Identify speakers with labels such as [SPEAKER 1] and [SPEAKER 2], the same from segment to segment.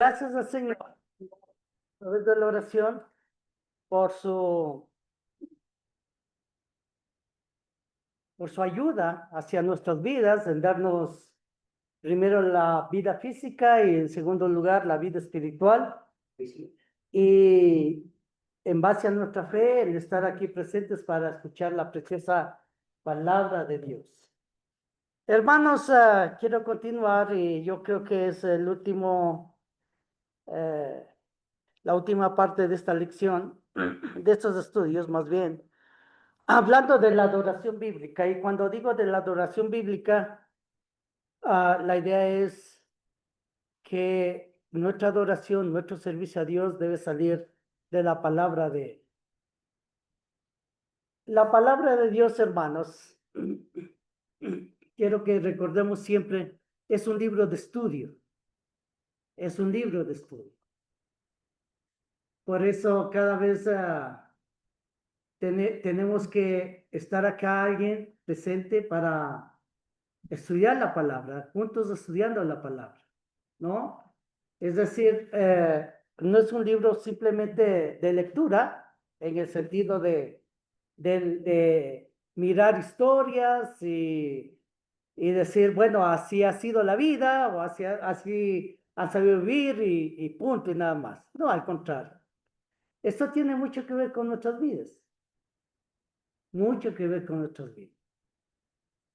[SPEAKER 1] Gracias al Señor a través de la oración por su ayuda hacia nuestras vidas, en darnos primero la vida física y en segundo lugar la vida espiritual. Y en base a nuestra fe, el estar aquí presentes para escuchar la preciosa palabra de Dios. Hermanos, quiero continuar y yo creo que es eh, la última parte de esta lección, de estos estudios más bien, hablando de la adoración bíblica. Y cuando digo de la adoración bíblica, la idea es que nuestra adoración, nuestro servicio a Dios debe salir de la palabra de La palabra de Dios, hermanos, quiero que recordemos siempre, es un libro de estudio, es un libro de estudio. Por eso cada vez tenemos que estar acá alguien presente para estudiar la palabra, juntos estudiando la palabra, ¿no? Es decir, no es un libro simplemente de lectura, en el sentido de mirar historias y decir, bueno, así ha sido la vida, o así han sabido vivir y punto y nada más. No, al contrario. Esto tiene mucho que ver con nuestras vidas, mucho que ver con nuestras vidas,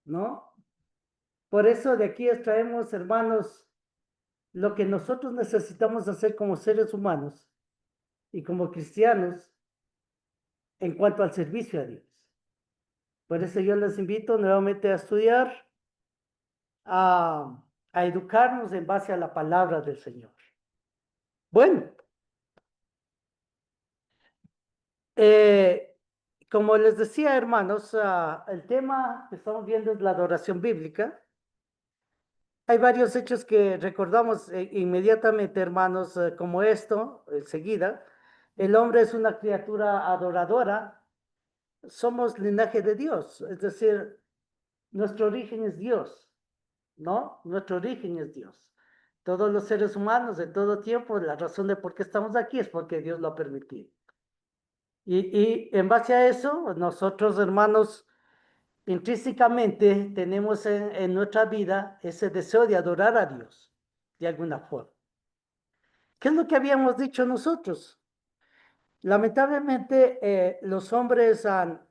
[SPEAKER 1] ¿no? Por eso de aquí extraemos, hermanos, lo que nosotros necesitamos hacer como seres humanos y como cristianos en cuanto al servicio a Dios. Por eso yo les invito nuevamente a estudiar, a educarnos en base a la palabra del Señor. Bueno, eh, como les decía, hermanos, el tema que estamos viendo es la adoración bíblica. Hay varios hechos que recordamos inmediatamente, hermanos, como esto, enseguida. El hombre es una criatura adoradora, somos linaje de Dios, es decir, nuestro origen es Dios, ¿no? Nuestro origen es Dios. Todos los seres humanos de todo tiempo, la razón de por qué estamos aquí es porque Dios lo ha permitido. Y en base a eso, nosotros, hermanos, intrínsecamente tenemos en nuestra vida ese deseo de adorar a Dios, de alguna forma. ¿Qué es lo que habíamos dicho nosotros? Lamentablemente, los hombres han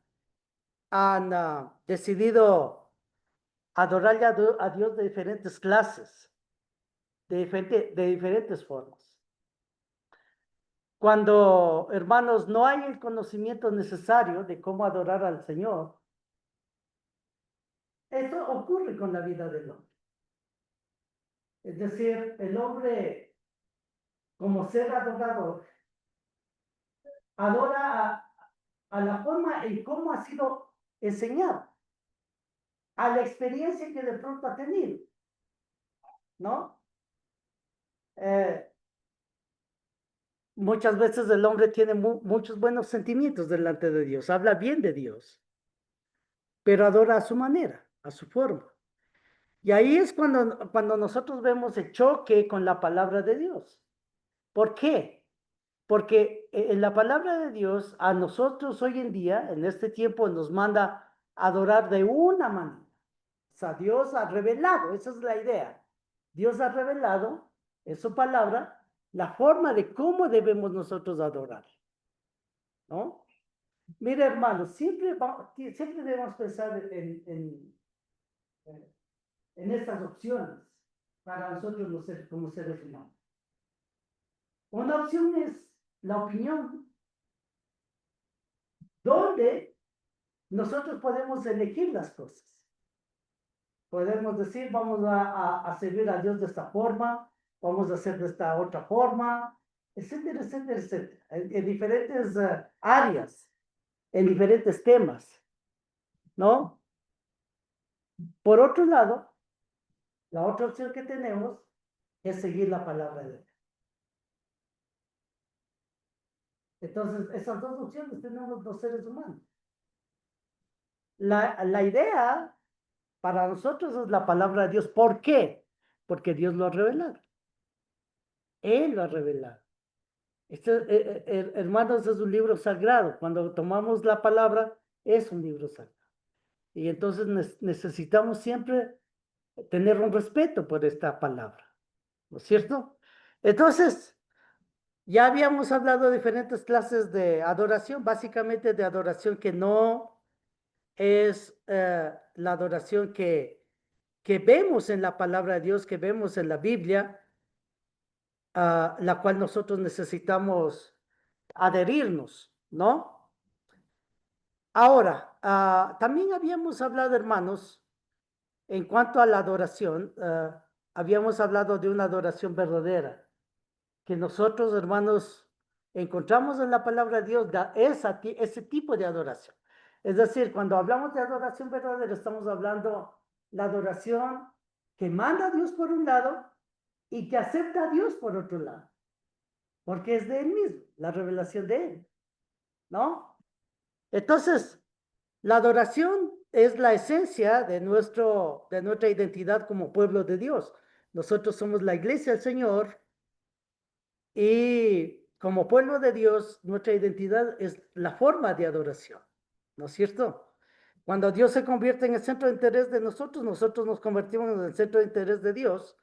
[SPEAKER 1] decidido adorarle a Dios de diferentes clases, de diferentes formas. Cuando, hermanos, no hay el conocimiento necesario de cómo adorar al Señor, esto ocurre con la vida del hombre. Es decir, el hombre, como ser adorador, adora a la forma en cómo ha sido enseñado, a la experiencia que de pronto ha tenido, ¿no? Eh, Muchas veces el hombre tiene muchos buenos sentimientos delante de Dios, habla bien de Dios, pero adora a su manera, a su forma. Y ahí es cuando nosotros vemos el choque con la palabra de Dios. ¿Por qué? Porque en la palabra de Dios a nosotros hoy en día, en este tiempo, nos manda a adorar de una manera. O sea, Dios ha revelado, esa es la idea. Dios ha revelado en su palabra la forma de cómo debemos nosotros adorar, ¿no? Mire, hermanos, siempre debemos pensar en estas opciones para nosotros como seres humanos. Una opción es la opinión, donde nosotros podemos elegir las cosas. Podemos decir, vamos a servir a Dios de esta forma, vamos a hacer de esta otra forma, etcétera, etcétera, etcétera, en diferentes áreas, en diferentes temas, ¿no? Por otro lado, la otra opción que tenemos es seguir la palabra de Dios. Entonces, esas dos opciones tenemos los seres humanos. La idea para nosotros es la palabra de Dios. ¿Por qué? Porque Dios lo ha revelado. Él lo ha revelado. Hermanos, es un libro sagrado. Cuando tomamos la palabra, es un libro sagrado. Y entonces necesitamos siempre tener un respeto por esta palabra, ¿no es cierto? Entonces, ya habíamos hablado de diferentes clases de adoración, básicamente de adoración que no es la adoración que vemos en la palabra de Dios, que vemos en la Biblia, la cual nosotros necesitamos adherirnos, ¿no? Ahora, también habíamos hablado, hermanos, en cuanto a la adoración, habíamos hablado de una adoración verdadera, que nosotros, hermanos, encontramos en la palabra de Dios ese tipo de adoración. Es decir, cuando hablamos de adoración verdadera, estamos hablando la adoración que manda a Dios por un lado y que acepta a Dios por otro lado, porque es de Él mismo, la revelación de Él, ¿no? Entonces, la adoración es la esencia de nuestra identidad como pueblo de Dios. Nosotros somos la iglesia del Señor y como pueblo de Dios, nuestra identidad es la forma de adoración, ¿no es cierto? Cuando Dios se convierte en el centro de interés de nosotros, nosotros nos convertimos en el centro de interés de Dios.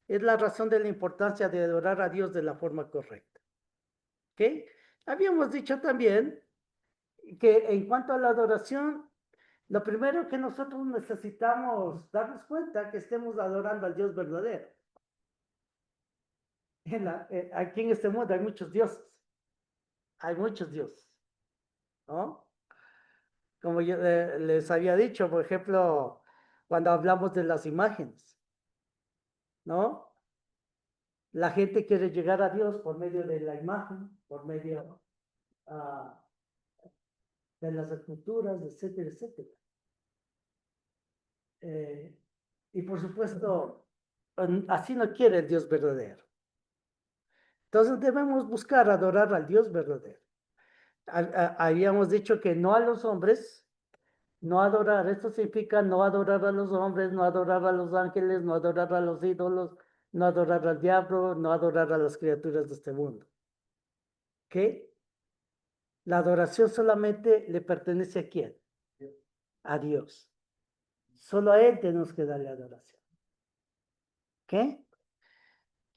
[SPEAKER 1] Es la razón de la importancia de adorar a Dios de la forma correcta. ¿Ok? Habíamos dicho también que en cuanto a la adoración, lo primero que nosotros necesitamos darnos cuenta que estemos adorando al Dios verdadero. Aquí en este mundo hay muchos dioses, ¿no? Como yo les había dicho, por ejemplo, cuando hablamos de las imágenes, ¿no? La gente quiere llegar a Dios por medio de la imagen, por medio uh, de las esculturas, etcétera, etcétera. Y por supuesto, así no quiere el Dios verdadero. Entonces debemos buscar adorar al Dios verdadero. Habíamos dicho que no a los hombres, no adorar, esto significa no adorar a los hombres, no adorar a los ángeles, no adorar a los ídolos, no adorar al diablo, no adorar a las criaturas de este mundo. ¿Qué? La adoración solamente le pertenece a quién? A Dios. Solo a Él tenemos que darle adoración. ¿Qué?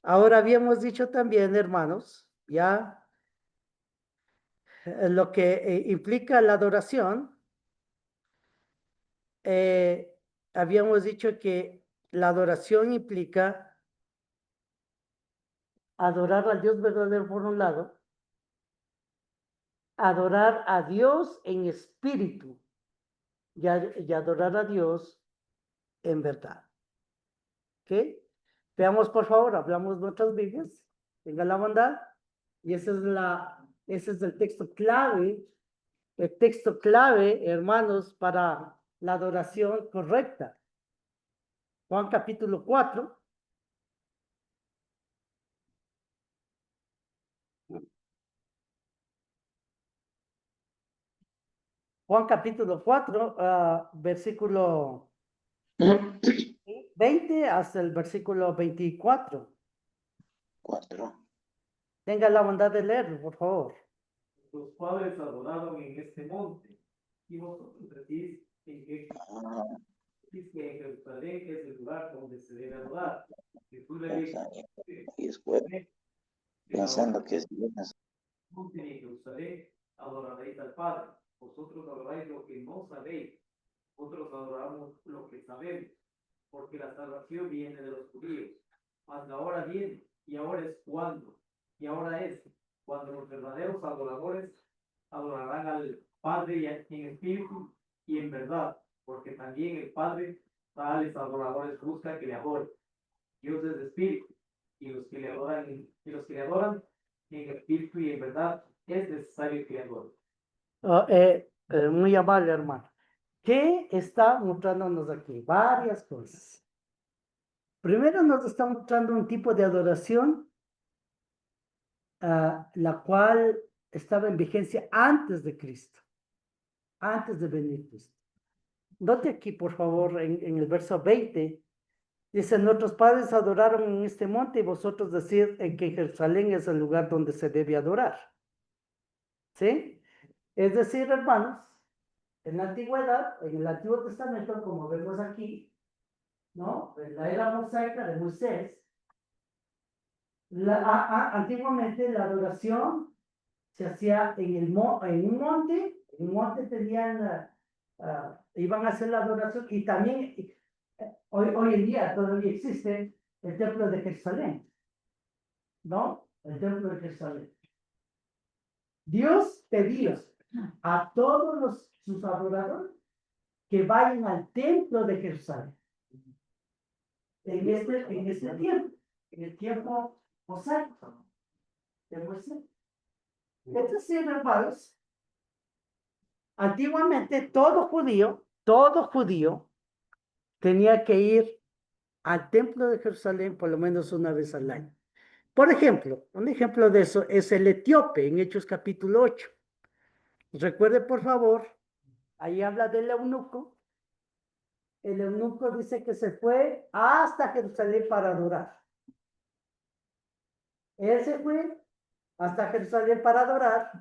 [SPEAKER 1] Ahora habíamos dicho también, hermanos, ya lo que implica la adoración, habíamos dicho que la adoración implica adorar al Dios verdadero por un lado, adorar a Dios en espíritu y adorar a Dios en verdad. ¿Ok? Veamos, por favor, hablamos nuestras Biblias, tenga la bondad, y ese es el texto clave, hermanos, para la adoración correcta. Juan capítulo 4. Juan capítulo 4, versículo 20 hasta el versículo 24.
[SPEAKER 2] 4.
[SPEAKER 1] Tenga la bondad de leerlo, por favor.
[SPEAKER 3] Los padres adoraron en este monte, y vosotros decís que en Jerusalén es el lugar donde se debe adorar. Jesús le dijo,
[SPEAKER 2] Y después, pensando que es
[SPEAKER 3] monte en Jerusalén adoraréis al Padre. Vosotros adoráis lo que no sabéis, nosotros adoramos lo que sabemos, porque la salvación viene de los judíos. Mas la hora viene, y ahora es cuando, y ahora es cuando los verdaderos adoradores adorarán al Padre en espíritu y en verdad, porque también el Padre, tales adoradores, busca que le adoren. Dios es espíritu, y los que le adoran en espíritu y en verdad, es necesario que le adoren.
[SPEAKER 1] Muy amable, hermano. ¿Qué está mostrándonos aquí? Varias cosas. Primero nos está mostrando un tipo de adoración, la cual estaba en vigencia antes de Cristo, antes de venir Cristo. Note aquí, por favor, en el verso 20, Dice, nuestros padres adoraron en este monte y vosotros decís en que Jerusalén es el lugar donde se debe adorar. ¿Sí? Es decir, hermanos, en la antigüedad, en el Antiguo Testamento, como vemos aquí, ¿no? En la era mosaica de Moisés, antiguamente la adoración se hacía en un monte, en un monte tenían, iban a hacer la adoración y también hoy en día todavía existe el templo de Jerusalén, ¿no? El templo de Jerusalén. Dios pedía a todos sus adoradores que vayan al templo de Jerusalén. En este tiempo, en el tiempo mosaico de Moisés. Es decir, hermanos, antiguamente todo judío tenía que ir al templo de Jerusalén por lo menos una vez al año. Por ejemplo, un ejemplo de eso es el etíope en Hechos capítulo 8. Recuerde, por favor, ahí habla del eunuco. El eunuco dice que se fue hasta Jerusalén para adorar. Él se fue hasta Jerusalén para adorar,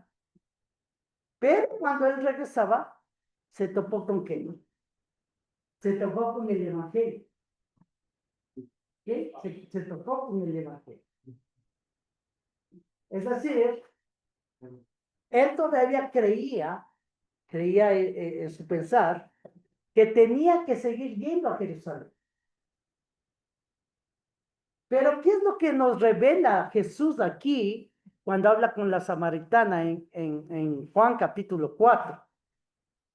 [SPEAKER 1] pero cuando él regresaba, se topó con qué? Se topó con el evangelio. ¿Qué? Se topó con el evangelio. Es decir, él todavía creía en su pensar, que tenía que seguir yendo a Jerusalén. Pero ¿qué es lo que nos revela Jesús aquí cuando habla con la samaritana en Juan capítulo 4?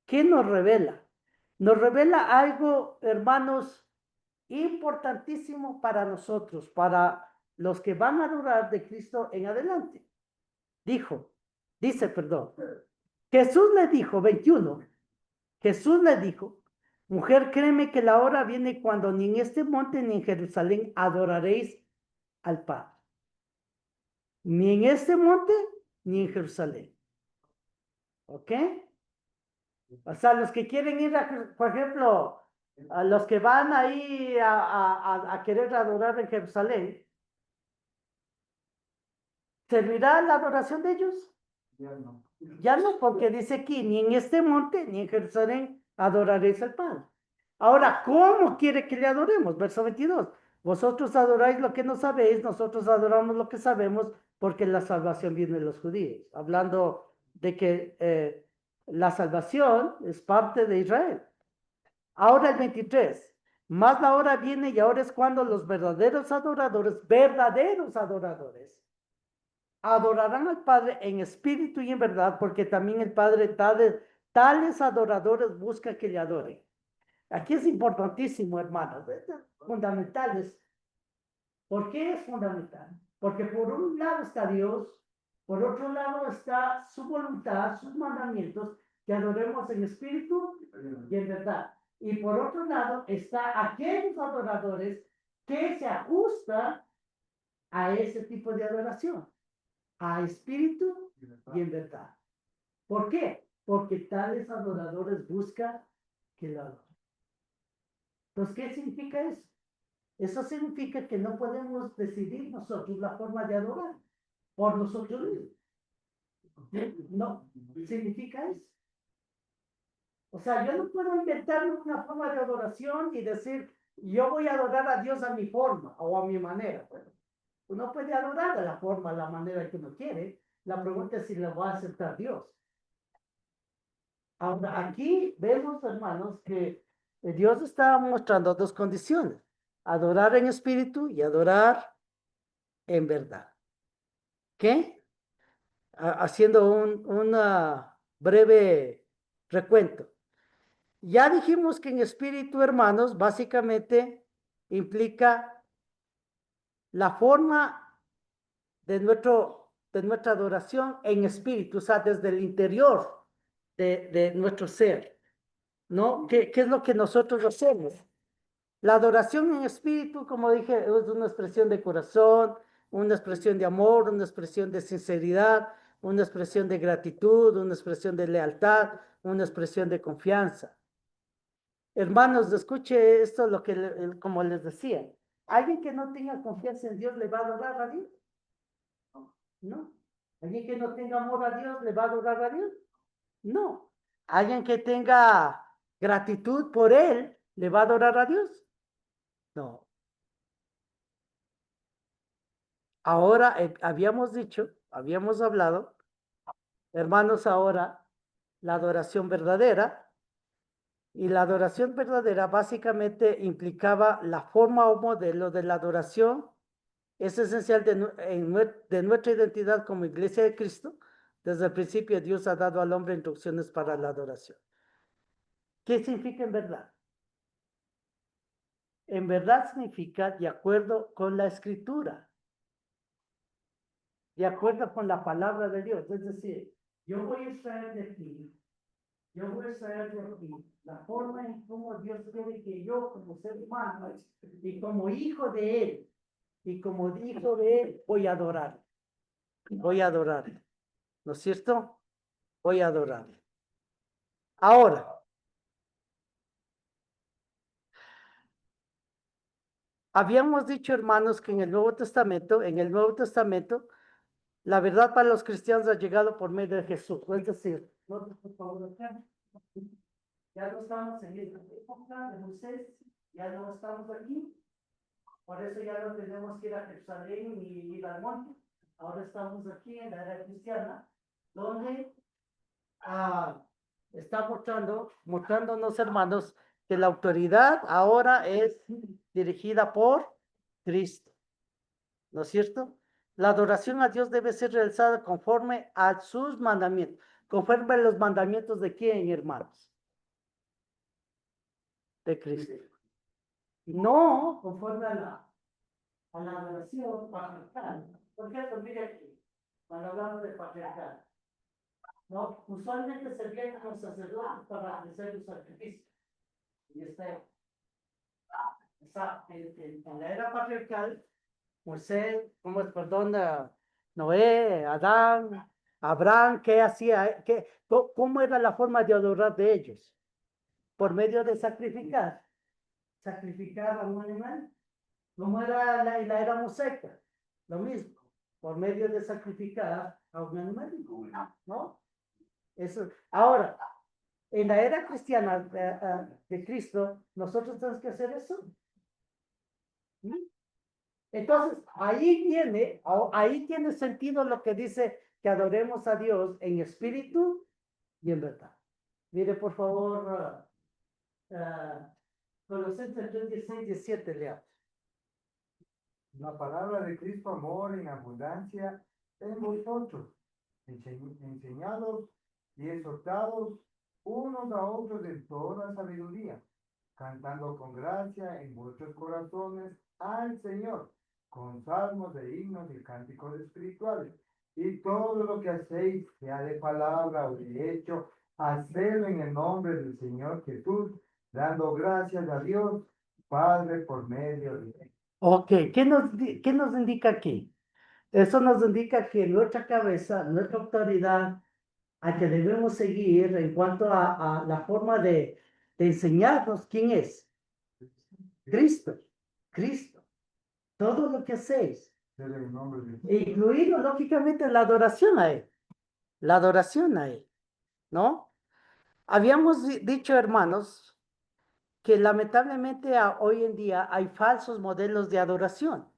[SPEAKER 1] ¿Qué nos revela? Nos revela algo, hermanos, importantísimo para nosotros, para los que van a adorar de Cristo en adelante. Dice, Jesús le dijo, 21, Jesús le dijo, mujer, créeme que la hora viene cuando ni en este monte ni en Jerusalén adoraréis al Padre. Ni en este monte ni en Jerusalén. ¿Ok? O sea, los que quieren ir, por ejemplo, a los que van ahí a querer adorar en Jerusalén, ¿servirá la adoración de ellos? Ya no, porque dice aquí, ni en este monte, ni en Jerusalén adoraréis al Padre. Ahora, ¿cómo quiere que le adoremos? Verso 22. Vosotros adoráis lo que no sabéis, nosotros adoramos lo que sabemos, porque la salvación viene de los judíos. Hablando de que la salvación es parte de Israel. Ahora el 23. Más la hora viene y ahora es cuando los verdaderos adoradores, adorarán al Padre en espíritu y en verdad, porque también el Padre tales adoradores busca que le adoren. Aquí es importantísimo, hermanos, es fundamental. ¿Por qué es fundamental? Porque por un lado está Dios, por otro lado está su voluntad, sus mandamientos, que adoremos en espíritu y en verdad. Y por otro lado está aquellos adoradores que se ajustan a ese tipo de adoración, a espíritu y en verdad. ¿Por qué? Porque tales adoradores buscan que lo adoren. Entonces, ¿qué significa eso? Eso significa que no podemos decidir nosotros la forma de adorar por nosotros mismos. No, significa eso. O sea, yo no puedo inventarme una forma de adoración y decir, yo voy a adorar a Dios a mi forma o a mi manera. Bueno, uno puede adorar de la forma, la manera que uno quiere. La pregunta es si la va a aceptar Dios. Ahora, aquí vemos, hermanos, que Dios está mostrando dos condiciones. Adorar en espíritu y adorar en verdad. ¿Qué? Haciendo un breve recuento. Ya dijimos que en espíritu, hermanos, básicamente implica la forma de nuestra adoración en espíritu, o sea, desde el interior de nuestro ser, ¿no? ¿Qué es lo que nosotros hacemos? La adoración en espíritu, como dije, es una expresión de corazón, una expresión de amor, una expresión de sinceridad, una expresión de gratitud, una expresión de lealtad, una expresión de confianza. Hermanos, escuche esto, lo que, como les decía. ¿Alguien que no tenga confianza en Dios le va a adorar a Dios? No. ¿Alguien que no tenga amor a Dios le va a adorar a Dios? No. ¿Alguien que tenga gratitud por Él le va a adorar a Dios? No. Ahora habíamos dicho, habíamos hablado, hermanos, ahora la adoración verdadera, y la adoración verdadera básicamente implicaba la forma o modelo de la adoración. Es esencial de nuestra identidad como iglesia de Cristo. Desde el principio Dios ha dado al hombre instrucciones para la adoración. ¿Qué significa en verdad? En verdad significa de acuerdo con la escritura, de acuerdo con la palabra de Dios. Es decir, yo voy a extraer de ti, yo voy a extraer de ti la forma en cómo Dios quiere que yo, como ser humano y como hijo de Él, y como hijo de Él, voy a adorar. Voy a adorar. ¿No es cierto? Voy a adorar. Ahora, habíamos dicho, hermanos, que en el Nuevo Testamento, la verdad para los cristianos ha llegado por medio de Jesús. Es decir, por favor, acá. Ya no estamos en esta época de Moisés, ya no estamos aquí, por eso ya no tenemos que ir a Jerusalén ni ir al monte. Ahora estamos aquí en la era cristiana, donde está mostrándonos, hermanos, que la autoridad ahora es dirigida por Cristo, ¿no es cierto? La adoración a Dios debe ser realizada conforme a sus mandamientos. Conforme a los mandamientos de quién, hermanos? De Cristo. No conforme a la adoración patriarcal. Por ejemplo, mire aquí, cuando hablamos de patriarcal, ¿no? Usualmente servían a los sacerdotes para ofrecer los sacrificios. Y en la era patriarcal, Moisés, perdón, Noé, Adán, Abraham, ¿qué hacía? ¿Cómo era la forma de adorar de ellos? Por medio de sacrificar a un animal. ¿Cómo era la era mosaica? Lo mismo, por medio de sacrificar a un animal, ¿no? Eso. Ahora, en la era cristiana de Cristo, nosotros tenemos que hacer eso. ¿Sí? Entonces, ahí tiene sentido lo que dice que adoremos a Dios en espíritu y en verdad. Mire, por favor, Colosenses 3, 16, 17, lea.
[SPEAKER 4] La palabra de Cristo, amor en abundancia en vosotros, enseñados y exhortados unos a otros en toda sabiduría, cantando con gracia en vuestros corazones al Señor, con salmos de himnos y cánticos espirituales. Y todo lo que hacéis, sea de palabra o de hecho, hacedlo en el nombre del Señor Jesús, dando gracias a Dios, Padre, por medio de él.
[SPEAKER 1] Ok, ¿qué nos indica aquí? Eso nos indica que nuestra cabeza, nuestra autoridad, a que debemos seguir en cuanto a la forma de enseñarnos quién es. Cristo, Cristo. Todo lo que hacéis,
[SPEAKER 4] En el nombre de
[SPEAKER 1] e incluido lógicamente la adoración a Él, la adoración a Él, ¿no? Habíamos dicho, hermanos, que lamentablemente hoy en día hay falsos modelos de adoración,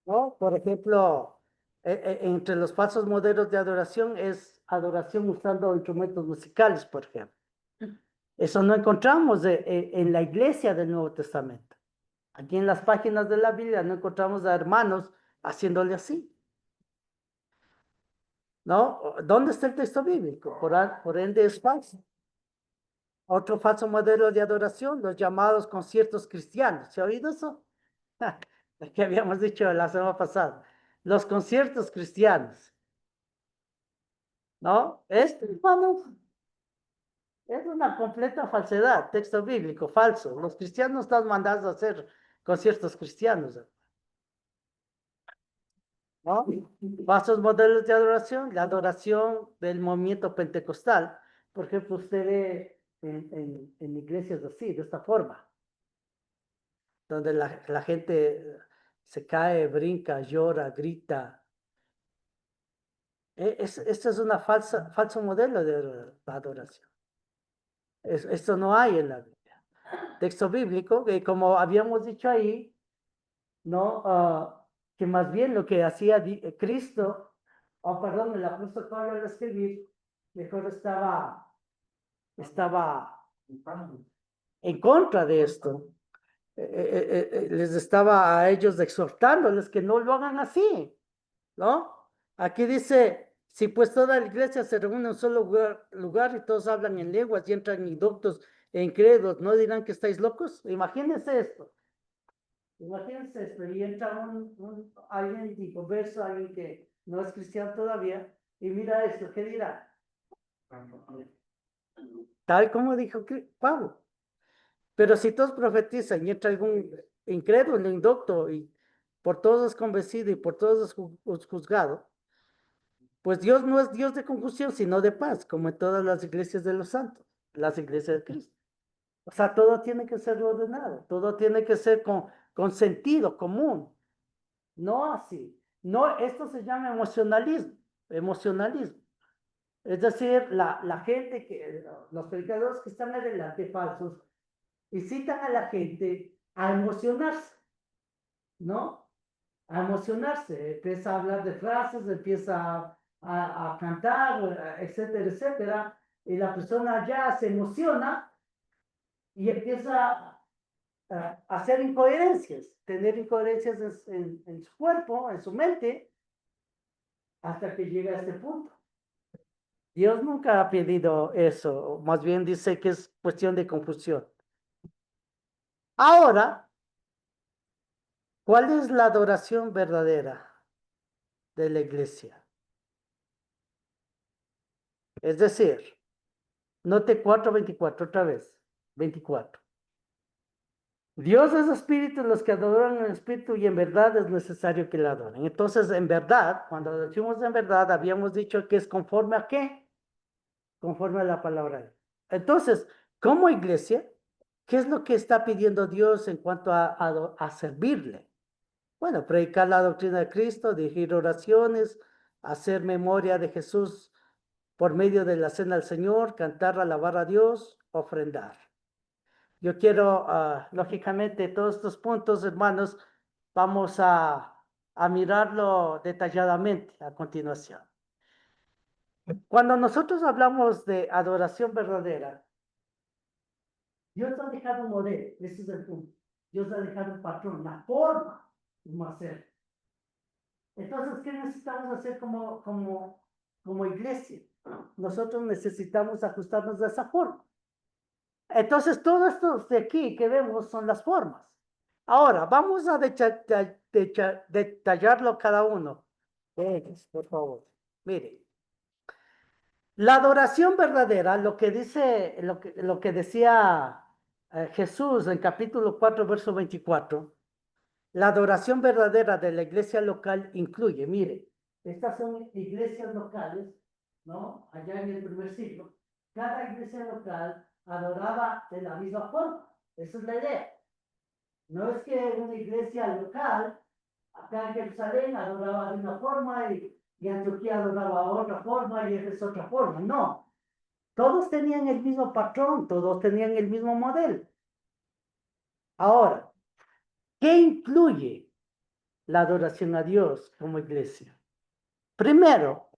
[SPEAKER 1] ¿no? Por ejemplo, entre los falsos modelos de adoración es adoración usando instrumentos musicales, por ejemplo. Eso no encontramos en la iglesia del Nuevo Testamento. Aquí en las páginas de la Biblia no encontramos a hermanos haciéndole así, ¿no? ¿Dónde está el texto bíblico? Por ende es falso. Otro falso modelo de adoración, los llamados conciertos cristianos. ¿Se ha oído eso? Lo que habíamos dicho la semana pasada. Los conciertos cristianos, ¿no? Hermanos, es una completa falsedad, texto bíblico, falso. Los cristianos no están mandados a hacer conciertos cristianos, ¿no? Falsos modelos de adoración, la adoración del movimiento pentecostal. Por ejemplo, usted ve en iglesias así, de esta forma, donde la gente se cae, brinca, llora, grita. Esto es una falso modelo de la adoración. Esto no hay en la Biblia. Texto bíblico, que como habíamos dicho ahí, ¿no? Que más bien lo que hacía Cristo, perdón, el apóstol Pablo al escribir, mejor estaba en contra de esto. Les estaba a ellos exhortándoles que no lo hagan así, ¿no? Aquí dice, si pues toda la iglesia se reúne en un solo lugar y todos hablan en lenguas y entran indoctos e incrédulos, ¿no dirán que estáis locos? Imagínense esto. Imagínense esto, y entra alguien inconverso, alguien que no es cristiano todavía, y mira esto, ¿qué dirá? Tal como dijo Pablo. Pero si todos profetizan y entra algún incrédulo, indocto, y por todos es convencido y por todos es juzgado, pues Dios no es Dios de confusión, sino de paz, como en todas las iglesias de los santos, las iglesias de Cristo. O sea, todo tiene que ser ordenado, todo tiene que ser con sentido común, no así. No, esto se llama emocionalismo. Es decir, la gente los predicadores que están adelante falsos, incitan a la gente a emocionarse, ¿no? A emocionarse, empieza a hablar de frases, empieza a cantar, etcétera, etcétera, y la persona ya se emociona y empieza a hacer incoherencias, tener incoherencias en su cuerpo, en su mente, hasta que llega a este punto. Dios nunca ha pedido eso, más bien dice que es cuestión de confusión. Ahora, ¿cuál es la adoración verdadera de la iglesia? Es decir, note 4:24 otra vez, 24. Dios es espíritu, los que adoran en espíritu y en verdad es necesario que le adoren. Entonces, en verdad, cuando decimos en verdad, habíamos dicho que es conforme a qué? Conforme a la palabra. Entonces, como iglesia, ¿qué es lo que está pidiendo Dios en cuanto a servirle? Bueno, predicar la doctrina de Cristo, dirigir oraciones, hacer memoria de Jesús por medio de la cena del Señor, cantar, alabar a Dios, ofrendar. Yo quiero, lógicamente, todos estos puntos, hermanos, vamos a mirarlo detalladamente a continuación. Cuando nosotros hablamos de adoración verdadera, Dios ha dejado un modelo, ese es el punto. Dios ha dejado un patrón, la forma como hacer. Entonces, ¿qué necesitamos hacer como iglesia? Nosotros necesitamos ajustarnos de esa forma. Entonces, todo esto de aquí que vemos son las formas. Ahora, vamos a detallarlo cada uno. Por favor. Mire. La adoración verdadera, lo que dice, lo que decía Jesús en capítulo 4, verso 24, la adoración verdadera de la iglesia local incluye, mire, estas son iglesias locales, ¿no? Allá en el primer siglo. Cada iglesia local adoraba de la misma forma. Esa es la idea. No es que una iglesia local, acá en Jerusalén, adoraba de una forma y Antioquía adoraba de otra forma y es otra forma. No. Todos tenían el mismo patrón, todos tenían el mismo modelo. Ahora, ¿qué incluye la adoración a Dios como iglesia? Primero,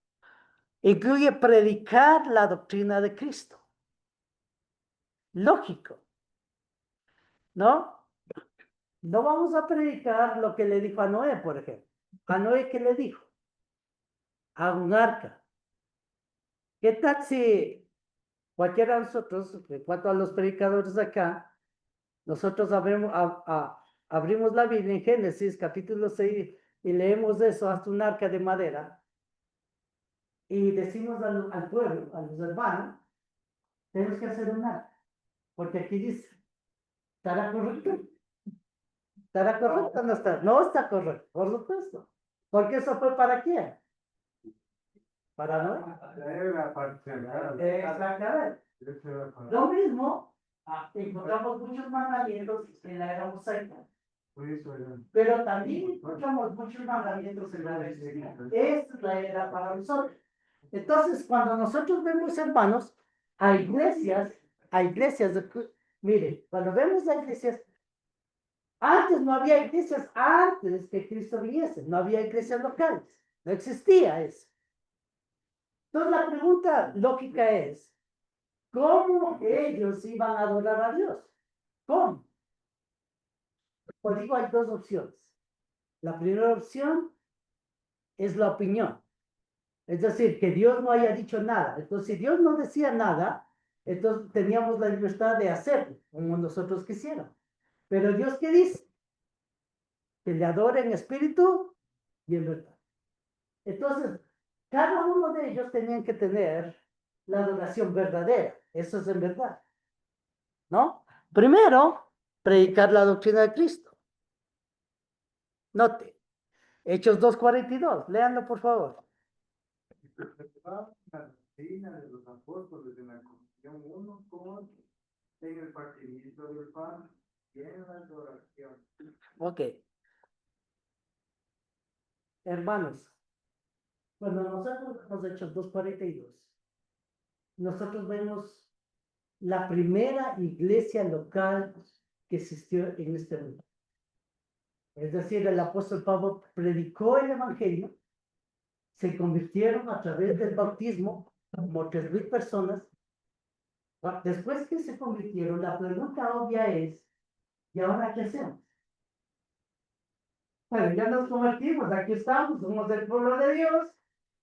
[SPEAKER 1] incluye predicar la doctrina de Cristo. Lógico, ¿no? No vamos a predicar lo que le dijo a Noé, por ejemplo. A Noé, ¿qué le dijo? A un arca. ¿Qué tal si cualquiera de nosotros, en cuanto a los predicadores acá, nosotros abrimos la Biblia en Génesis capítulo 6 y leemos eso hasta un arca de madera y decimos al pueblo, a los hermanos, tenemos que hacer un arca, porque aquí dice, ¿estará correcto? ¿Estará correcto o no está? No está correcto, por supuesto, porque eso fue para quién. para Noé.
[SPEAKER 4] Era patriarcal.
[SPEAKER 1] Exactamente.
[SPEAKER 4] Eso era para-
[SPEAKER 1] Lo mismo, encontramos muchos mandamientos en la era mosaica,
[SPEAKER 4] por eso era-
[SPEAKER 1] pero también encontramos muchos mandamientos en la era cristiana. Esta es la era para nosotros. Entonces, cuando nosotros vemos, hermanos, a iglesias, mire, cuando vemos a iglesias, antes no había iglesias, antes que Cristo viniese, no había iglesias locales, no existía eso. Entonces, la pregunta lógica es, ¿cómo ellos iban a adorar a Dios? ¿Cómo? Pues digo, hay dos opciones. La primera opción es la opinión. Es decir, que Dios no haya dicho nada. Entonces, si Dios no decía nada, entonces teníamos la libertad de hacerlo como nosotros quisiéramos. Pero Dios, ¿qué dice? Que le adore en espíritu y en verdad. Entonces, cada uno de ellos tenían que tener la adoración verdadera. Eso es en verdad. ¿No? Primero, predicar la doctrina de Cristo. Note, Hechos 2:42, léanlo por favor.
[SPEAKER 4] La doctrina de los apóstoles en la comunión uno con otro, en el partimiento del pan y en la adoración.
[SPEAKER 1] Ok. Hermanos, cuando nosotros vemos Hechos 2:42, nosotros vemos la primera iglesia local que existió en este mundo. Es decir, el apóstol Pablo predicó el evangelio, se convirtieron a través del bautismo como 3,000 personas. Después que se convirtieron, la pregunta obvia es, ¿y ahora qué hacemos? Bueno, ya nos convertimos, aquí estamos, somos el pueblo de Dios,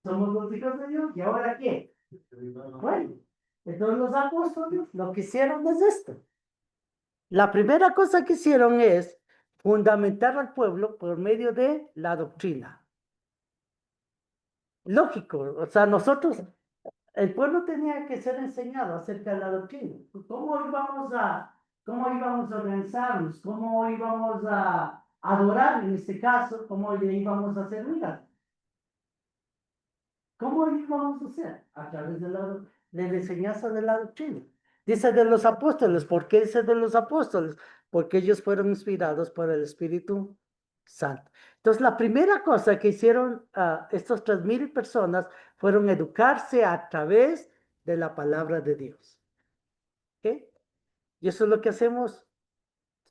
[SPEAKER 1] somos los hijos de Dios, ¿y ahora qué? Bueno, entonces los apóstoles lo que hicieron es esto. La primera cosa que hicieron es fundamentar al pueblo por medio de la doctrina. Lógico, o sea, el pueblo tenía que ser enseñado acerca de la doctrina. ¿Cómo íbamos a organizarnos? ¿Cómo íbamos a adorar en este caso? ¿Cómo le íbamos a servir? ¿Cómo lo íbamos a hacer? A través de la enseñanza de la doctrina. Dice de los apóstoles. ¿Por qué dice de los apóstoles? Porque ellos fueron inspirados por el Espíritu Santo. Entonces, la primera cosa que hicieron estos 3,000 personas fueron educarse a través de la palabra de Dios. ¿Ok? Y eso es lo que hacemos,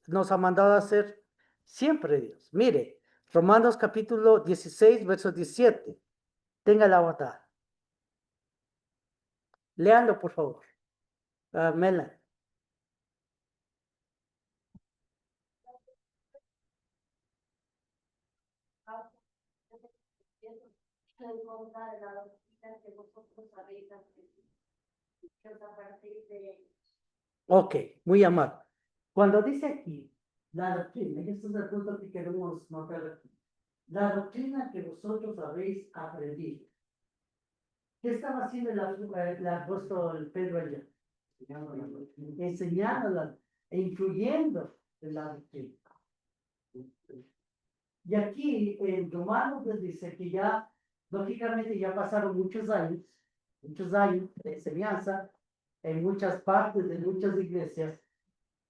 [SPEAKER 1] nos ha mandado a hacer siempre Dios. Mire, Romanos capítulo 16, verso 17. Tenga la batalla. Leanlo, por favor. Mela. Ok, muy amable. Cuando dice aquí, la doctrina, y esto es el punto que queremos notar aquí, la doctrina que vosotros habéis aprendido. ¿Qué estaba haciendo el apóstol Pedro allá? Enseñándola e influyendo en la doctrina. Y aquí en Romanos les dice que ya, lógicamente, ya pasaron muchos años de enseñanza en muchas partes de muchas iglesias,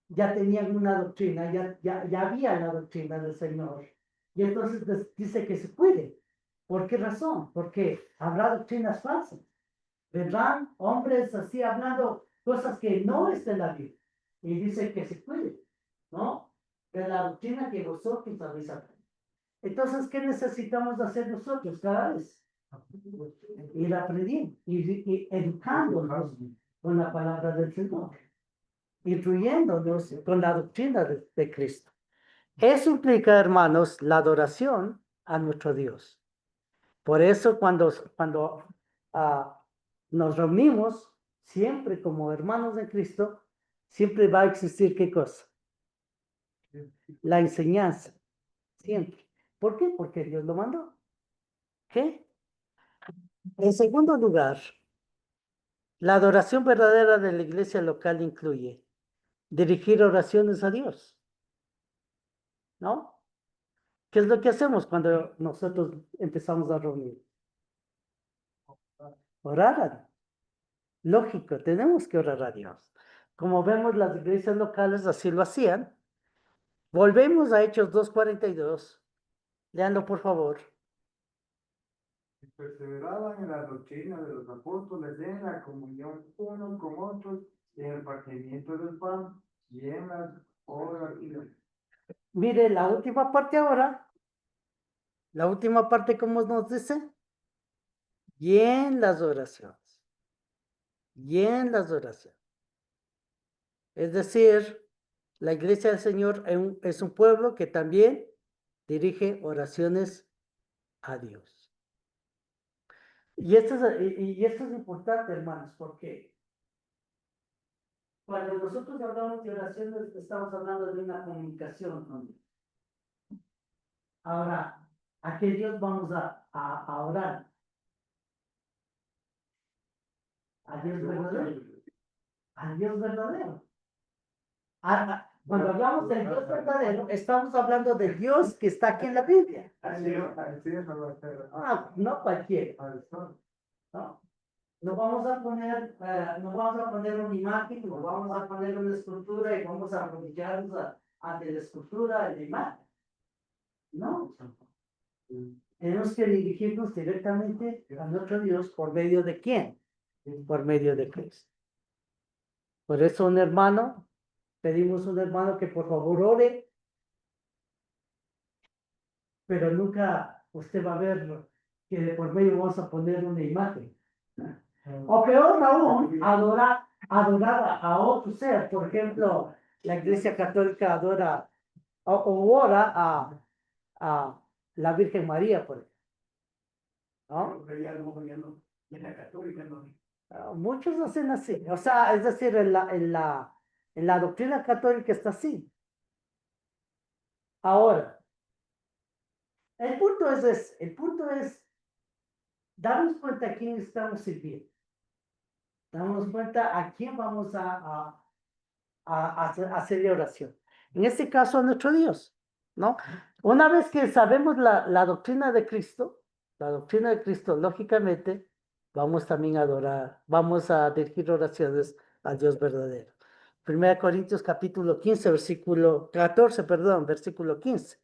[SPEAKER 1] ya tenían una doctrina, ya había la doctrina del Señor. Y entonces dice que se puede. ¿Por qué razón? Porque habrá doctrinas falsas. Vendrán hombres así hablando cosas que no están en la Biblia. Y dice que se puede, ¿no? De la doctrina que vosotros habéis aprendido. Entonces, ¿qué necesitamos hacer nosotros cada vez? Ir aprendiendo, ir educándonos con la palabra del Señor, instruyéndonos con la doctrina de Cristo. Eso implica, hermanos, la adoración a nuestro Dios. Por eso cuando nos reunimos, siempre como hermanos de Cristo, siempre va a existir ¿qué cosa? La enseñanza, siempre. ¿Por qué? Porque Dios lo mandó. ¿Qué? En segundo lugar, la adoración verdadera de la iglesia local incluye dirigir oraciones a Dios, ¿no? ¿Qué es lo que hacemos cuando nosotros empezamos a reunir? Orar a Dios. Lógico, tenemos que orar a Dios. Como vemos, las iglesias locales así lo hacían. Volvemos a Hechos 2:42. Leanlo, por favor.
[SPEAKER 4] Y perseveraban en la doctrina de los apóstoles, en la comunión unos con otros, en el partimiento del pan y en las oraciones.
[SPEAKER 1] Mire la última parte ahora. La última parte, ¿cómo nos dice? Y en las oraciones. Y en las oraciones. Es decir, la iglesia del Señor es un pueblo que también dirige oraciones a Dios. Y esto es importante, hermanos, porque cuando nosotros hablamos de oraciones, estamos hablando de una comunicación con Dios. Ahora, ¿a qué Dios vamos a orar? ¿A Dios verdadero? ¿A Dios verdadero? Cuando hablamos del Dios verdadero, estamos hablando del Dios que está aquí en la Biblia. No cualquiera. No. No vamos a poner, una imagen, no vamos a poner una escultura y vamos a arrodillarnos ante la escultura y la imagen. No. Tenemos que dirigirnos directamente a nuestro Dios por medio de quién? Por medio de Cristo. Por eso pedimos a un hermano que por favor ore, pero nunca usted va a ver que de por medio vamos a poner una imagen. O peor aún, adorar a otro ser. Por ejemplo, la Iglesia Católica adora o ora a la Virgen María, por ejemplo. ¿No? Muchos hacen así. O sea, es decir, en la doctrina católica está así. Ahora, el punto es darnos cuenta a quién estamos sirviendo. Darnos cuenta a quién vamos a hacerle oración. En este caso a nuestro Dios, ¿no? Una vez que sabemos la doctrina de Cristo, lógicamente, vamos también a adorar, vamos a dirigir oraciones al Dios verdadero. 1 Corintios capítulo 15, versículo 14, perdón, versículo 15.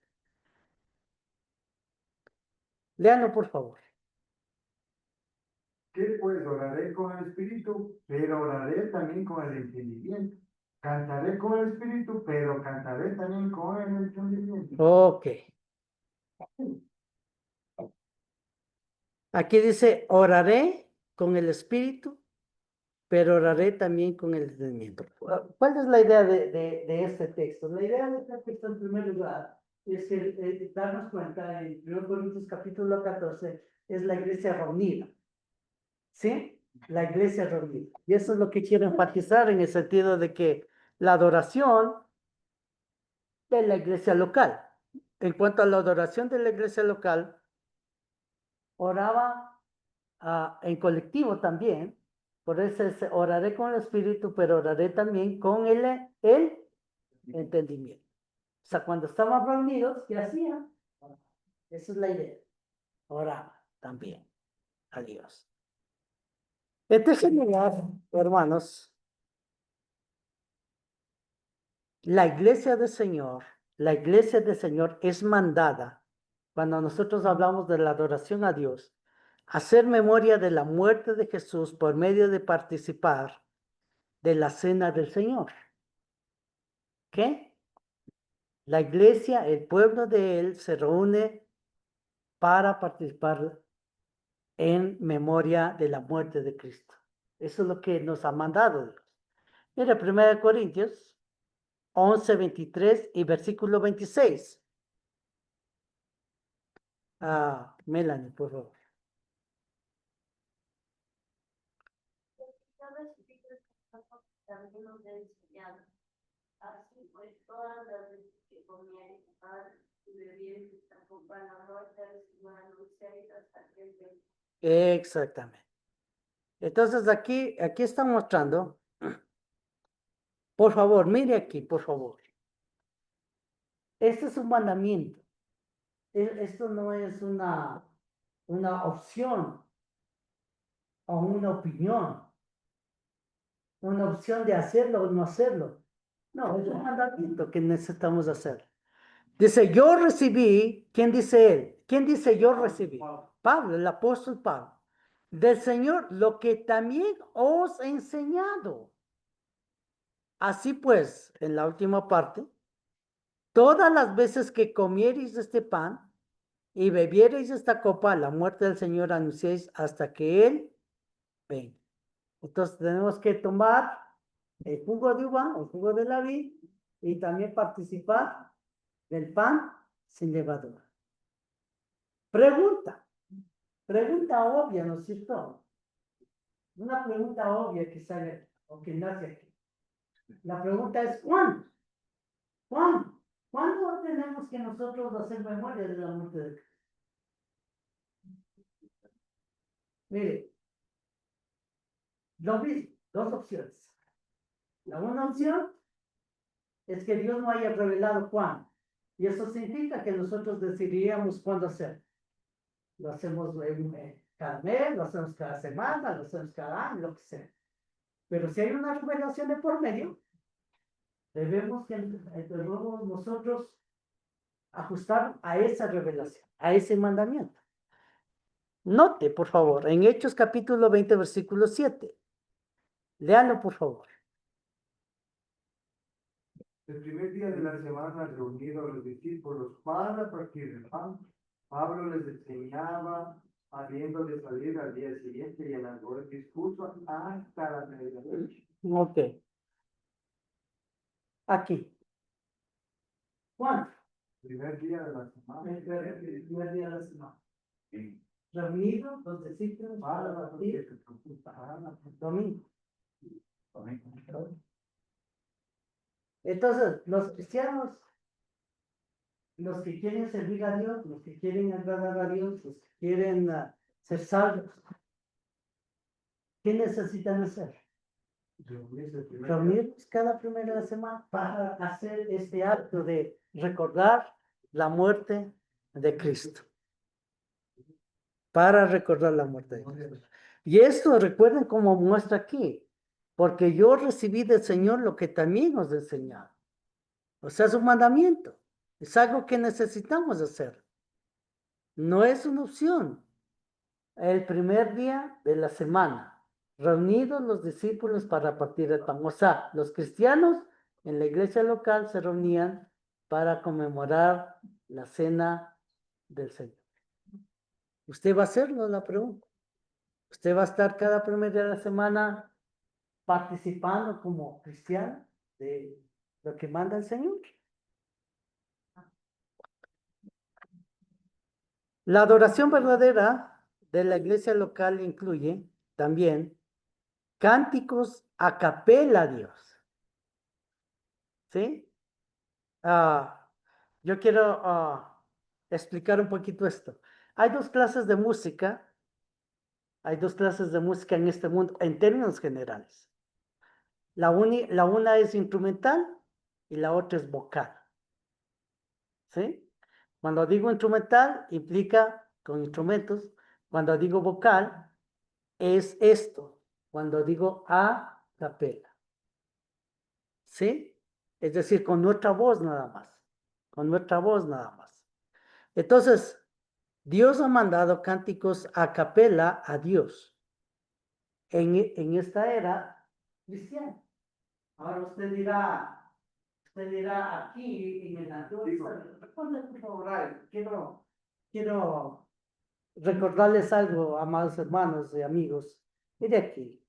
[SPEAKER 1] Léanlo, por favor.
[SPEAKER 4] ¿Qué pues? Oraré con el espíritu, pero oraré también con el entendimiento. Cantaré con el espíritu, pero cantaré también con el entendimiento.
[SPEAKER 1] Ok. Aquí dice, oraré con el espíritu, pero oraré también con el entendimiento. ¿Cuál es la idea de este texto? La idea de este texto, en primer lugar, es que darnos cuenta, en 1 Corintios capítulo 14, es la iglesia reunida. ¿Sí? La iglesia reunida. Y eso es lo que quiero enfatizar en el sentido de que la adoración de la iglesia local. En cuanto a la adoración de la iglesia local, oraba en colectivo también. Por eso oraré con el espíritu, pero oraré también con el entendimiento. O sea, cuando estaban reunidos, ¿qué hacían? Esa es la idea. Oraba también a Dios. En tercer lugar, hermanos, la iglesia del Señor es mandada, cuando nosotros hablamos de la adoración a Dios, hacer memoria de la muerte de Jesús por medio de participar de la cena del Señor. ¿Qué? La iglesia, el pueblo de Él, se reúne para participar en memoria de la muerte de Cristo. Eso es lo que nos ha mandado Dios. Mira, 1 Corintios 11, 23 y versículo 26. Melanie, por favor.
[SPEAKER 5] También nos ha enseñado. Así pues, todas las veces que comieren y bebieren están con la muerte de su anunciáis hasta que el día.
[SPEAKER 1] Exactamente. Entonces aquí está mostrando, por favor, mire aquí, por favor. Este es un mandamiento. Esto no es una opción. o una opinión, una opción de hacerlo o no hacerlo. No, es un mandamiento que necesitamos hacer. Dice, yo recibí, ¿quién dice él? ¿Quién dice yo recibí? Pablo, el apóstol Pablo. Del Señor, lo que también os he enseñado. Así pues, en la última parte, todas las veces que comiereis este pan y bebiereis esta copa, la muerte del Señor anunciéis hasta que Él venga. Entonces tenemos que tomar el jugo de uva, el jugo de la vid, y también participar del pan sin levadura. Pregunta obvia, ¿no es cierto? Una pregunta obvia que sale o que nace aquí. La pregunta es, ¿cuándo? ¿Cuándo? ¿Cuándo tenemos que nosotros hacer memoria de la muerte de Cristo? Mire, lo mismo, dos opciones. La una opción es que Dios no haya revelado cuándo. Y eso significa que nosotros decidiríamos cuándo hacer. Lo hacemos cada mes, lo hacemos cada semana, lo hacemos cada año, lo que sea. Pero si hay una revelación de por medio, debemos nosotros ajustar a esa revelación, a ese mandamiento. Note, por favor, en Hechos capítulo 20, versículo 7. Léanlo, por favor.
[SPEAKER 4] El primer día de la semana, reunidos los discípulos para partir el pan, Pablo les enseñaba, habiendo de salir al día siguiente y alargó el discurso hasta la medianoche.
[SPEAKER 1] Ok. Aquí. ¿Cuándo?
[SPEAKER 4] Primer día de la semana.
[SPEAKER 1] El primer día de la semana. Reunidos los discípulos para partir el domingo. Entonces, los cristianos, los que quieren servir a Dios, los que quieren agradar a Dios, los que quieren ser salvos, ¿qué necesitan hacer? Reunirnos cada primera de la semana para hacer este acto de recordar la muerte de Cristo. Para recordar la muerte de Cristo. Y esto recuerden como muestra aquí, porque yo recibí del Señor lo que también os he enseñado. O sea, es un mandamiento, es algo que necesitamos hacer. No es una opción. El primer día de la semana, reunidos los discípulos para partir el pan. O sea, los cristianos en la iglesia local se reunían para conmemorar la cena del Señor. ¿Usted va a hacerlo? La pregunta. ¿Usted va a estar cada primer día de la semana participando como cristiano de lo que manda el Señor? La adoración verdadera de la iglesia local incluye también cánticos a capela a Dios. ¿Sí? Yo quiero explicar un poquito esto. Hay dos clases de música. Hay dos clases de música en este mundo, en términos generales. La una es instrumental y la otra es vocal. ¿Sí? Cuando digo instrumental, implica con instrumentos. Cuando digo vocal, es esto. Cuando digo a capela. ¿Sí? Es decir, con nuestra voz nada más. Con nuestra voz nada más. Entonces, Dios ha mandado cánticos a capela a Dios. En esta era cristiana. Ahora usted dirá aquí en el Antiguo Testamento, por favor, quiero recordarles algo, amados hermanos y amigos. Mire aquí,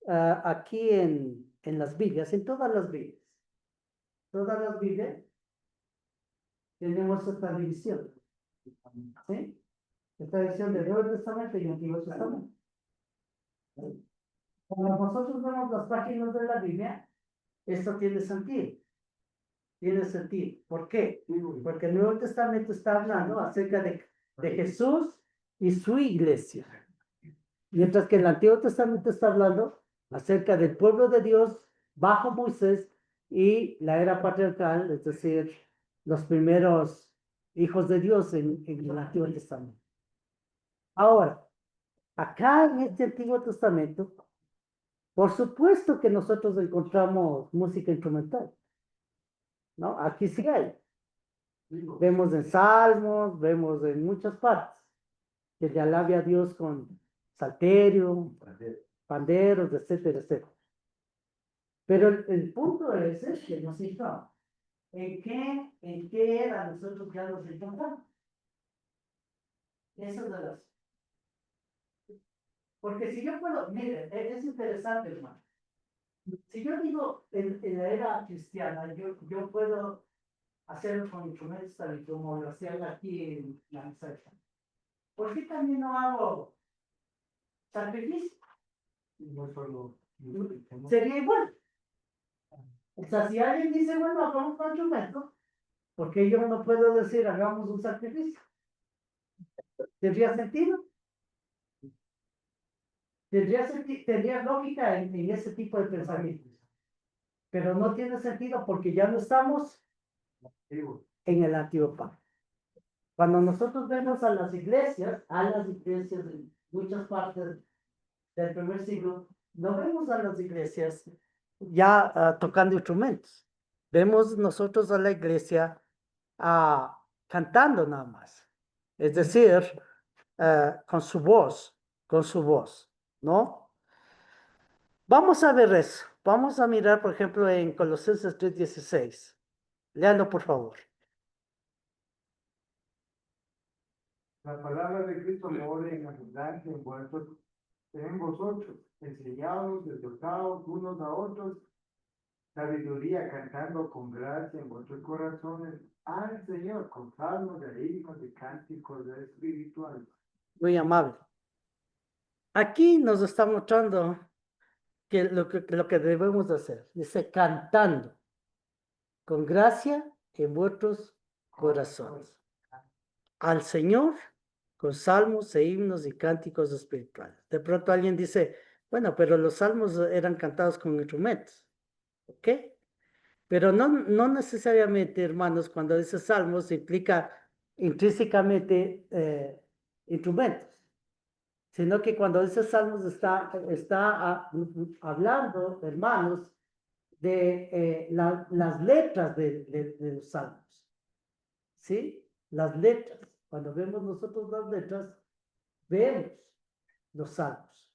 [SPEAKER 1] aquí en las Biblias, en todas las Biblias, tenemos esta división, ¿sí? Esta división del Nuevo Testamento y el Antiguo Testamento. Cuando nosotros vemos las páginas de la Biblia, esto tiene sentido. Tiene sentido. ¿Por qué? Porque el Nuevo Testamento está hablando acerca de Jesús y su iglesia. Mientras que el Antiguo Testamento está hablando acerca del pueblo de Dios bajo Moisés y la era patriarcal, es decir, los primeros hijos de Dios en el Antiguo Testamento. Ahora, Acá en este Antiguo Testamento, por supuesto que nosotros encontramos música instrumental, ¿no? Aquí sí hay. Vemos en Salmos, vemos en muchas partes, que se alabe a Dios con salterio, panderos, etcétera, etcétera. Pero el punto es que nos fijamos. En qué era nosotros ya nos encontramos? Eso es de las. Porque si yo puedo, mire, es interesante, hermano. Si yo digo en la era cristiana, yo puedo hacerlo con instrumentos tal y como lo hacían aquí en la misa. ¿Por qué también no hago sacrificio?
[SPEAKER 4] No solo.
[SPEAKER 1] Sería igual. O sea, si alguien dice, bueno, hagamos con instrumento, porque yo no puedo decir, hagamos un sacrificio. ¿Tendría sentido? Tendría lógica en ese tipo de pensamientos. Pero no tiene sentido porque ya no estamos en el antiguo pacto. Cuando nosotros vemos a las iglesias en muchas partes del primer siglo, no vemos a las iglesias ya tocando instrumentos. Vemos nosotros a la iglesia cantando nada más. Es decir, con su voz, ¿no? Vamos a ver eso. Vamos a mirar, por ejemplo, en Colosenses 3:16. Léalo, por favor.
[SPEAKER 4] La palabra de Cristo mora en abundancia en vosotros, enseñados, exhortados unos a otros, sabiduría cantando con gracia en vuestros corazones al Señor, con salmos de himnos y cánticos espirituales.
[SPEAKER 1] Muy amable. Aquí nos está mostrando que lo que debemos hacer. Dice, cantando con gracia en vuestros corazones. Al Señor con salmos e himnos y cánticos espirituales. De pronto alguien dice, bueno, pero los salmos eran cantados con instrumentos. ¿Ok? Pero no necesariamente, hermanos, cuando dice salmos implica intrínsecamente instrumentos, sino que cuando dice salmos está hablando, hermanos, de las letras de los salmos. ¿Sí? Las letras. Cuando vemos nosotros las letras, vemos los salmos.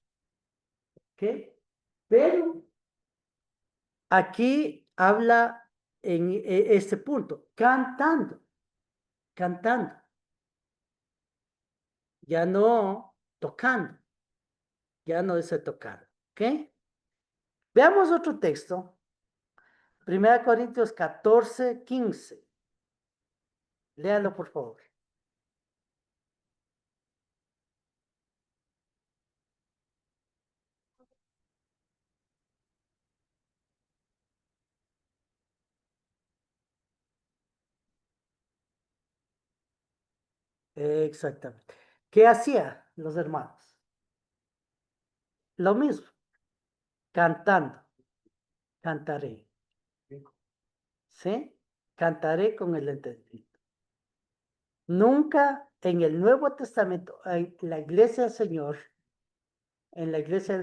[SPEAKER 1] ¿Ok? Pero aquí habla en este punto, cantando, ya no tocando, ya no dice tocar, ¿ok? Veamos otro texto, 1 Corintios 14:15, léalo por favor. Exactamente. ¿Qué hacían los hermanos? Lo mismo, cantando, cantaré. ¿Sí? Cantaré con el entendimiento. Nunca en el Nuevo Testamento, en la iglesia del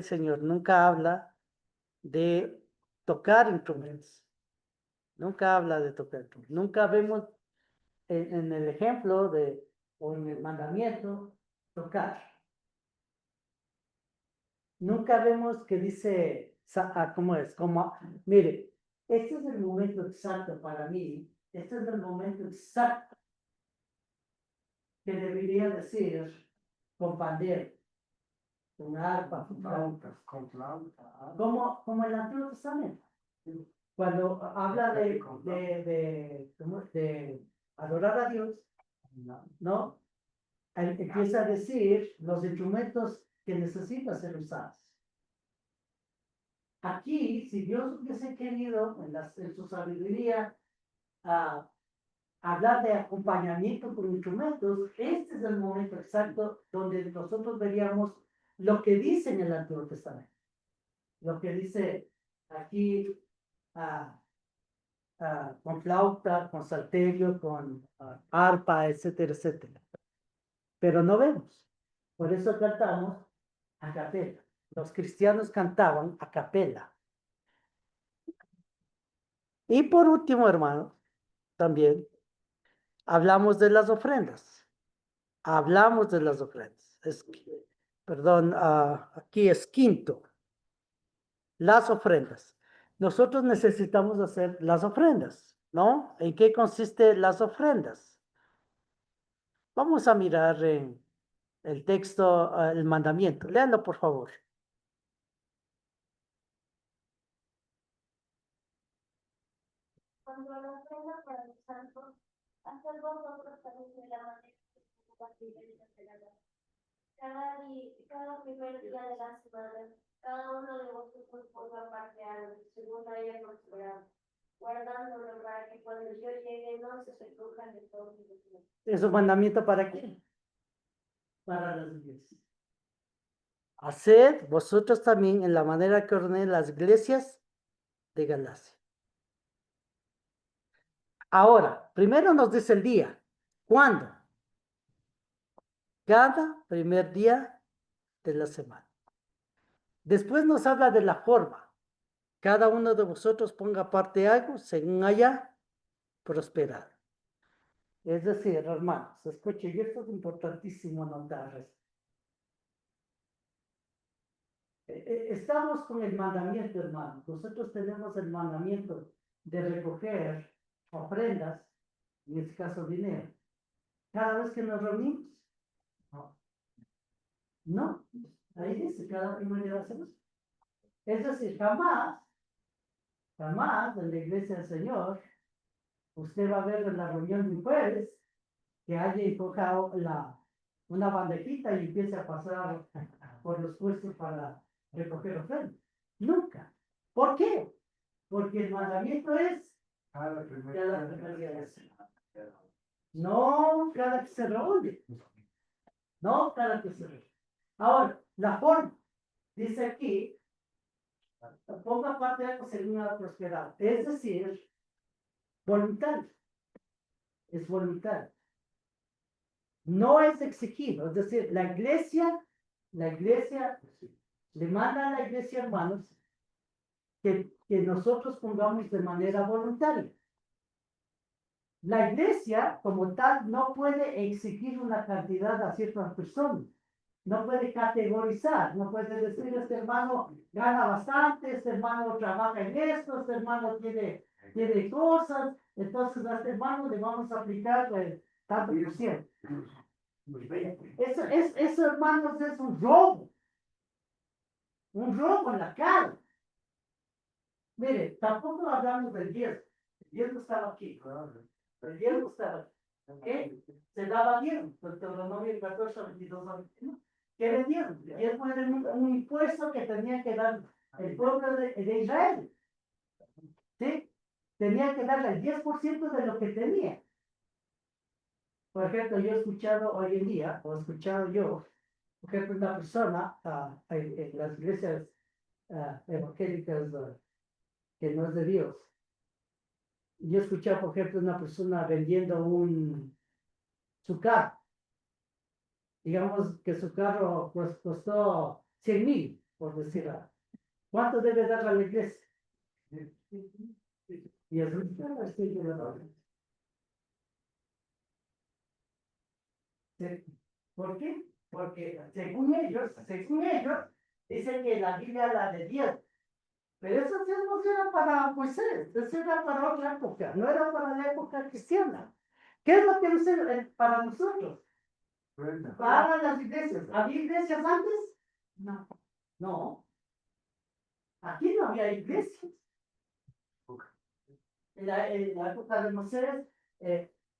[SPEAKER 1] Señor, nunca habla de tocar instrumentos. Nunca habla de tocar instrumentos. Nunca vemos en el ejemplo o en el mandamiento tocar. Nunca vemos que dice, ¿cómo es? Como, mire, este es el momento exacto para mí, este es el momento exacto que debería decir con pandero, con arpa,
[SPEAKER 4] Con flauta.
[SPEAKER 1] como el Antiguo Testamento. Cuando habla de adorar a Dios, ¿no? Empieza a decir los instrumentos que necesitan ser usados. Aquí, si Dios hubiese querido, en su sabiduría, hablar de acompañamiento con instrumentos, este es el momento exacto donde nosotros veríamos lo que dice en el Antiguo Testamento. Lo que dice aquí con flauta, con salterio, con arpa, etcétera, etcétera. Pero no vemos. Por eso cantamos A capela. Los cristianos cantaban a capela. Y por último, hermanos, también hablamos de las ofrendas. Hablamos de las ofrendas. Perdón, aquí es quinto. Las ofrendas. Nosotros necesitamos hacer las ofrendas, ¿no? ¿En qué consiste las ofrendas? Vamos a mirar en el texto, el mandamiento. Léanlo, por favor.
[SPEAKER 5] Cuando la ofrenda para los santos, haced vosotros también de la manera que se participen de la gracia. Cada primer día de la semana, cada uno de vosotros ponga parte a algo, según haya prosperado, guardándolo para que cuando yo llegue no se recojan de todos los días.
[SPEAKER 1] ¿Es un mandamiento para qué? Para las iglesias. Haced vosotros también en la manera que ordené las iglesias de Galacia. Ahora, primero nos dice el día. ¿Cuándo? Cada primer día de la semana. Después nos habla de la forma. Cada uno de vosotros ponga parte algo según haya prosperado. Es decir, hermanos, escuchen, y esto es importantísimo notar. Estamos con el mandamiento, hermanos. Nosotros tenemos el mandamiento de recoger ofrendas, en este caso dinero, cada vez que nos reunimos. No, ahí dice cada primer día de la semana. Es decir, jamás en la iglesia del Señor, usted va a ver en la reunión de jueves que alguien coja una bandejita y empiece a pasar por los puestos para recoger ofrendas. Nunca. ¿Por qué? Porque el mandamiento es
[SPEAKER 4] Cada
[SPEAKER 1] cada
[SPEAKER 4] primer
[SPEAKER 1] primer día de la semana. No cada que se reúne. No cada que se reúne. Ahora, la forma. Dice aquí, ponga parte de algo según la prosperidad. Es decir, voluntario. Es voluntario. No es exigido. Es decir, la iglesia le manda a la iglesia, hermanos, que nosotros pongamos de manera voluntaria. La iglesia, como tal, no puede exigir una cantidad a ciertas personas. No puede categorizar, no puede decir, este hermano gana bastante, este hermano trabaja en esto, este hermano tiene cosas, entonces a este hermano le vamos a aplicar tanto por ciento. Eso, hermanos, es un robo en la cara. Mire, tampoco hablamos del diezmo. El diezmo estaba aquí. El diezmo estaba aquí. ¿Qué? Se daba diezmo. Deuteronomio 14, 22 a 21. ¿Qué le dieron? El diezmo era un impuesto que tenía que dar el pueblo de Israel. ¿Sí? Tenía que darle el 10% de lo que tenía. Por ejemplo, yo he escuchado hoy en día, o he escuchado yo, por ejemplo, una persona en las iglesias evangélicas que no es de Dios. Yo he escuchado, por ejemplo, una persona vendiendo su carro. Digamos que su carro pues, costó 100,000, por decir algo. ¿Cuánto debe dar a la iglesia? Y es un ¿Por qué? Porque según ellos, dicen que la Biblia habla de 10. Pero esos diezmos eran para Moisés, eso era para otra época, no era para la época cristiana. ¿Qué es lo que dice para nosotros? Para las iglesias. ¿Había iglesias antes? No. No. Aquí no había iglesias. En la época de Moisés,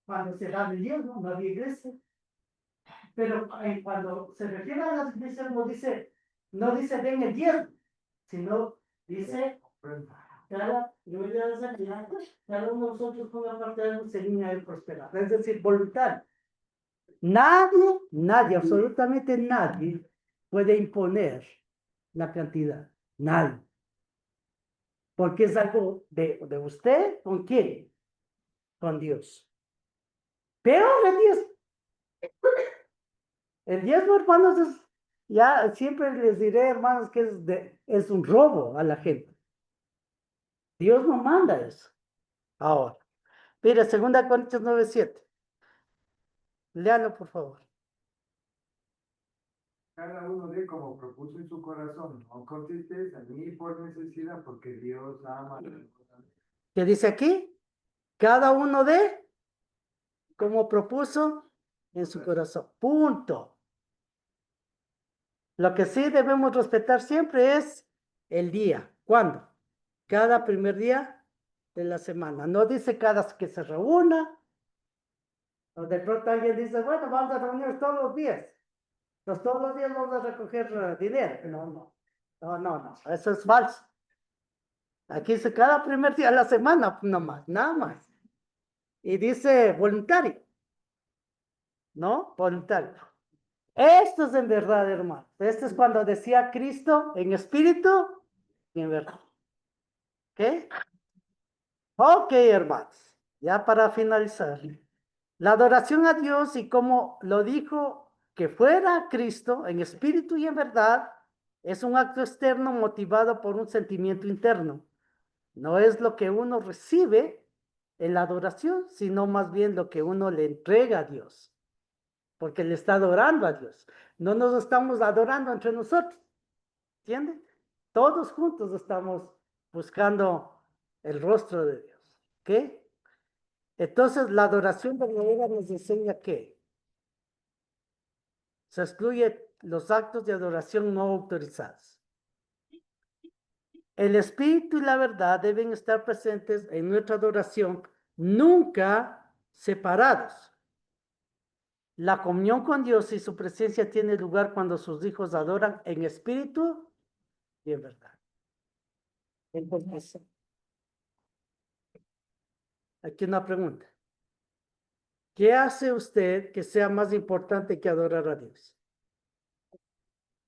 [SPEAKER 1] cuando se da el diezmo, no había iglesia. Pero cuando se refiere a las iglesias, no dice den el diezmo, sino dice cada uno de nosotros ponga parte de su línea de prosperar. Es decir, voluntario. Nadie, absolutamente nadie puede imponer la cantidad. Nadie. Porque es algo de usted, ¿con quién? Con Dios. Pero el diezmo, hermanos, Ya siempre les diré, hermanos, que es un robo a la gente. Dios no manda eso. Ahora, mire, 2 Corintios 9:7. Léalo, por favor.
[SPEAKER 4] Cada uno de como propuso en su corazón, no con tristeza ni por necesidad, porque Dios ama.
[SPEAKER 1] ¿Qué dice aquí? Cada uno de como propuso en su corazón. Punto. Lo que sí debemos respetar siempre es el día. ¿Cuándo? Cada primer día de la semana. No dice cada que se reúna. O de pronto alguien dice, bueno, vamos a reunirnos todos los días. Entonces todos los días vamos a recoger dinero. No, no. No, no, no. Eso es falso. Aquí dice cada primer día de la semana, no más, nada más. Y dice voluntario. ¿No? Voluntario. Esto es en verdad, hermano. Esto es cuando decía Cristo en espíritu y en verdad. ¿Ok? Ok, hermanos. Ya para finalizar. La adoración a Dios y como lo dijo que fuera Cristo en espíritu y en verdad, es un acto externo motivado por un sentimiento interno. No es lo que uno recibe en la adoración, sino más bien lo que uno le entrega a Dios, porque le está adorando a Dios. No nos estamos adorando entre nosotros, ¿entienden? Todos juntos estamos buscando el rostro de Dios, ¿ok? Entonces, la adoración verdadera nos enseña que se excluye los actos de adoración no autorizados. El espíritu y la verdad deben estar presentes en nuestra adoración, nunca separados. La comunión con Dios y su presencia tiene lugar cuando sus hijos adoran en espíritu y en verdad. Entonces, aquí una pregunta. ¿Qué hace usted que sea más importante que adorar a Dios?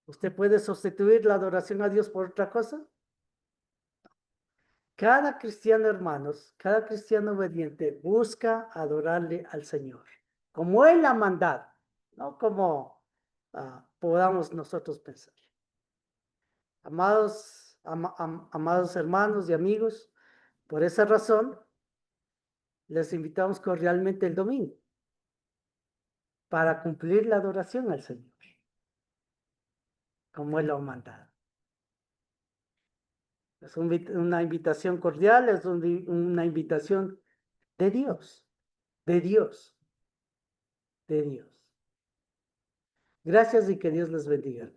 [SPEAKER 1] ¿Usted puede sustituir la adoración a Dios por otra cosa? Cada cristiano, hermanos, cada cristiano obediente busca adorarle al Señor, como Él ha mandado, no como podamos nosotros pensar. Amados hermanos y amigos, por esa razón, les invitamos cordialmente el domingo para cumplir la adoración al Señor, como Él lo ha mandado. Es una invitación cordial, es una invitación de Dios, de Dios, de Dios. Gracias y que Dios les bendiga.